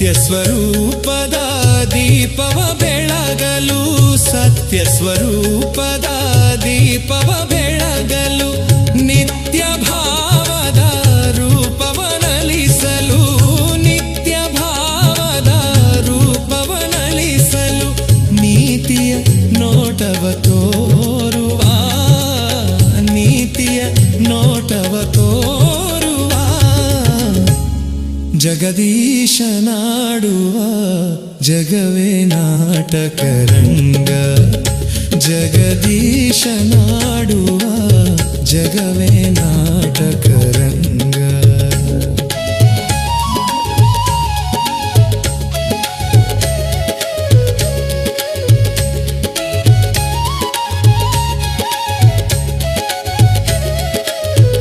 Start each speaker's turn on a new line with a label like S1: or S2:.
S1: ಸ್ವರೂಪದ ದೀಪವ ಬೆಳಗಲು, ಸತ್ಯ ಸ್ವರೂಪದ ದೀಪವ ಬೆಳಗಲು, ನಿತ್ಯ ಭಾವದ ರೂಪವನಲಿಸಲು, ನಿತ್ಯ ಭಾವದ ರೂಪವನಲಿಸಲು, ನೀತಿಯ ನೋಟವ ತೋರುವ, ನೀತಿಯ ನೋಟವ ತೋರುವ ಜಗದೀಶನಾಡುವ ಜಗವೇ ನಾಟಕರಂಗ, ಜಗದೀಶನಾಡುವ ಜಗವೇ ನಾಟಕರಂಗ.